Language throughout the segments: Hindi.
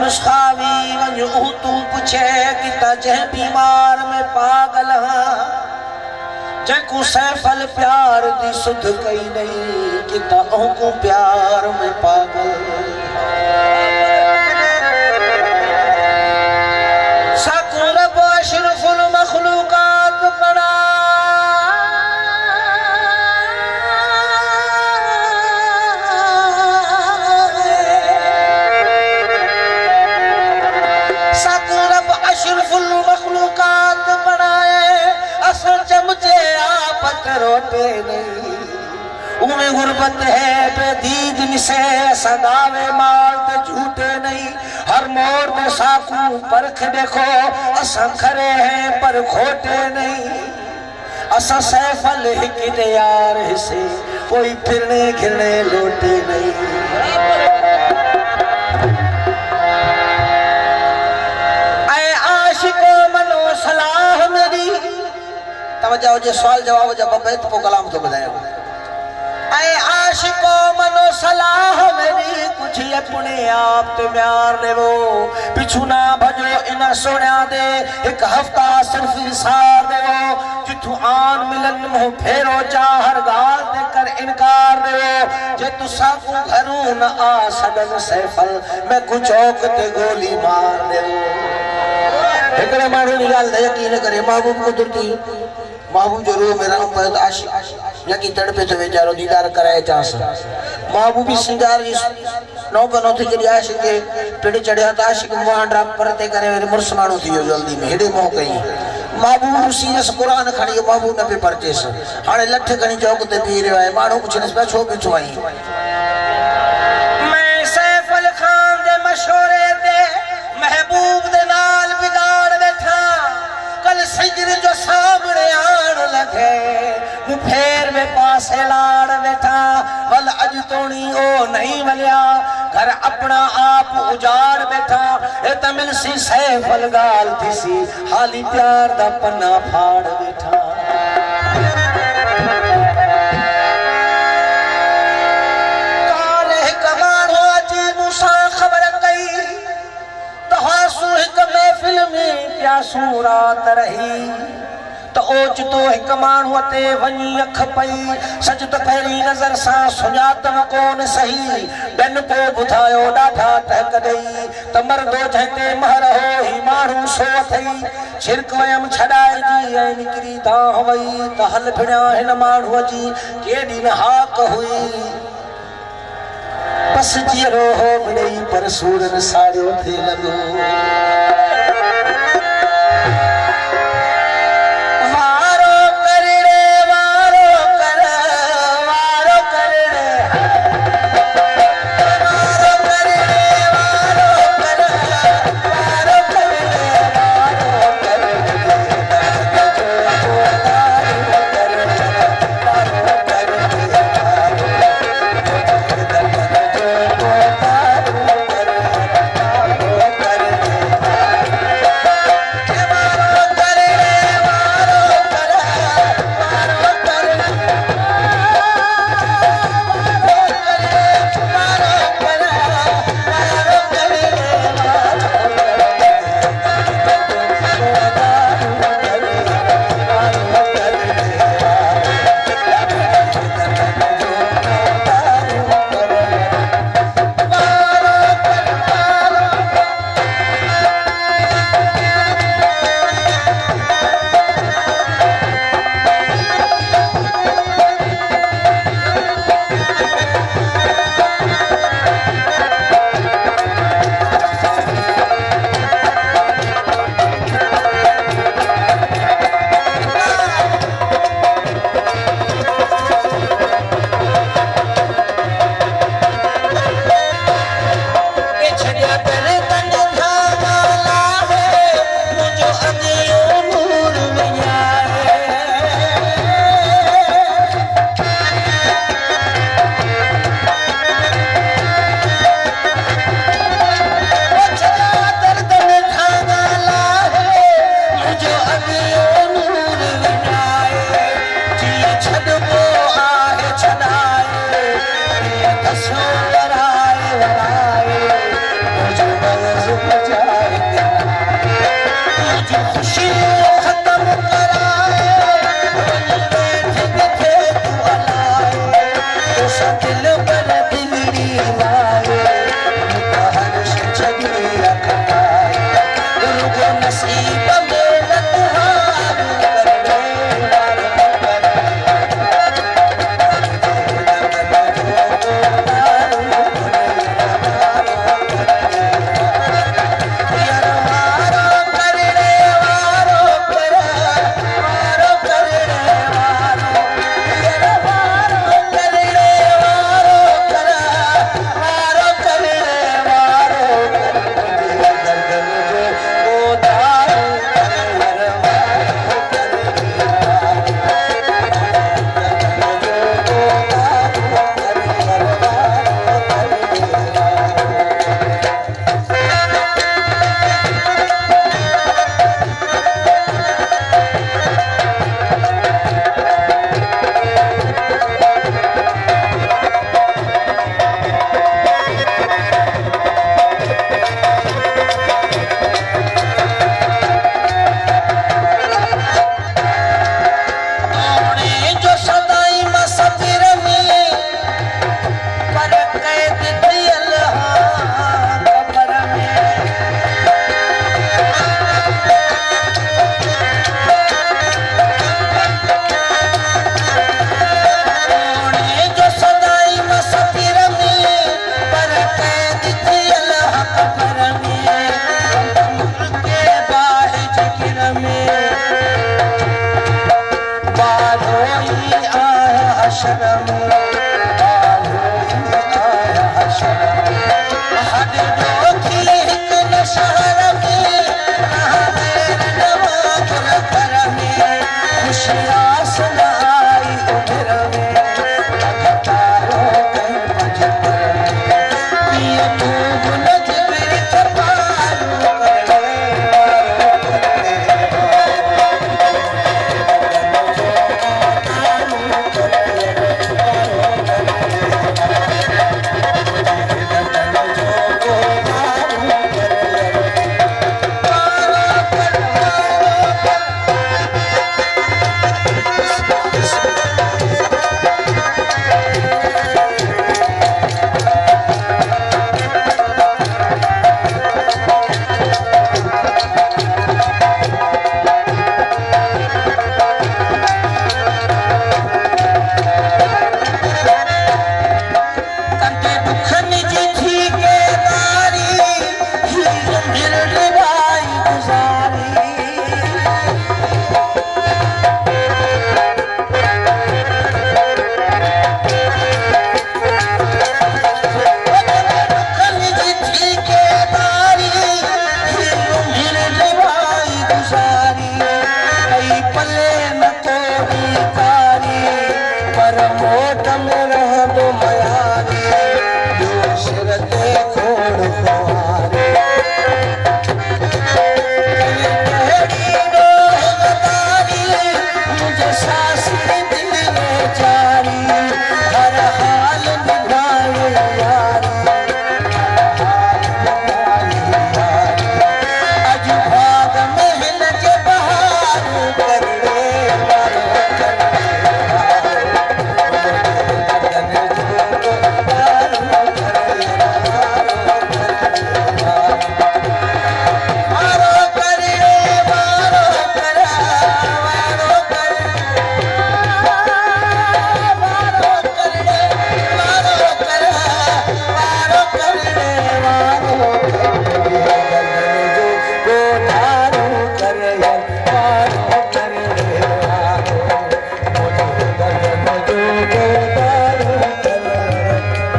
नुस्खावी वञ तू पुछे कि तजे बीमार में पागल हाँ जेको सैफल प्यार दी सुध कई नहीं कि को प्यार में पागल साकू रब अशरफुल मखलूकात बना साकू रब अशरफुल मखलूकात बनाए असल चमचे आपत रोटे नहीं उमें गुर्बत है बेदीद मिसे सदावे माल ते झूठे नहीं हर मोड़ में साकू परख देखो असा खरे हैं पर खोटे नहीं असा सैफल हिक यार हिसे कोई फिरने घिरने लोटे नहीं ऐ आशिको मनो सलाह मेरी तवज्जो जे सवाल जवाब जब बैत को कलाम तो बताया ऐ आशिको मनो सलाह मेरी कुछ अपने आप ते प्यार देवो पिछू ना भजो इना सोनिया दे एक हफ्ता सिर्फ इसार देवो जिथु आन मिलन मुंह फेरो चाहर गाल दे कर इनकार देवो जे तू साकू घरू न आ सदन सैफल मैं गुचौक ते गोली मार देवो एकरे माण्हू जी ॻाल्हि यकीन करे महबूब कुदरती महबूब जो रूह में राम पैदा आशिक यकी तड़पे तो बेचारो दीदार कराए चांस महबूबी सिंगार जी नौ बनो थी जड़ी आशिक के पेड़ चढ़या त आशिक मुहांडा परते करे मुर्स माण्हू थी जल्दी में हेडे मोह कई महबूब सीरस कुरान खणी महबूब न पे परचेस हाणे लठ खणी चौक ते पी रहियो आहे माण्हू पुछनस पिया छो बीठो आई मैं सैफुल खान दे मशवरे ते महबूब दे नाल बिगाड़ बैठा कल सिजर जो सामने आन लगे फेर में पासे लाड़ बैठा वल अज तोनी ओ नहीं वलिया घर अपना आप उजाड़ बैठा ए तमिल सी सैफुल गाल थी सी हाली प्यार दा पन्ना फाड़ बैठा काले कमानो अजी मूसा खबर कई तो हासू एक महफिल में प्यासू रात रही तो ओच तो एक माण्हू ते वञी अख पई सच तो पहिरीं नज़र सां सुञातम कोन सही ॿियनि पोइ ॿुधायो ॾाढा टहक ॾेई त मर्दो जंहिंते महर हो ही माण्हू सो अथई छिरक वयमि छॾाइजी ऐं निकिरी दांह वई त हल भिड़िया हिन माण्हूअ जी केॾी न हाक हुई बस जीअरो हो मिड़ई पर सूरन साड़ियो थे लॻो खुशी खत्म कराए थे तू अलाए तो दिल पर दिलरी लाए हर छगड़िया खटाए रुगो नसीब में लतहार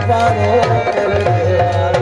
वारो कर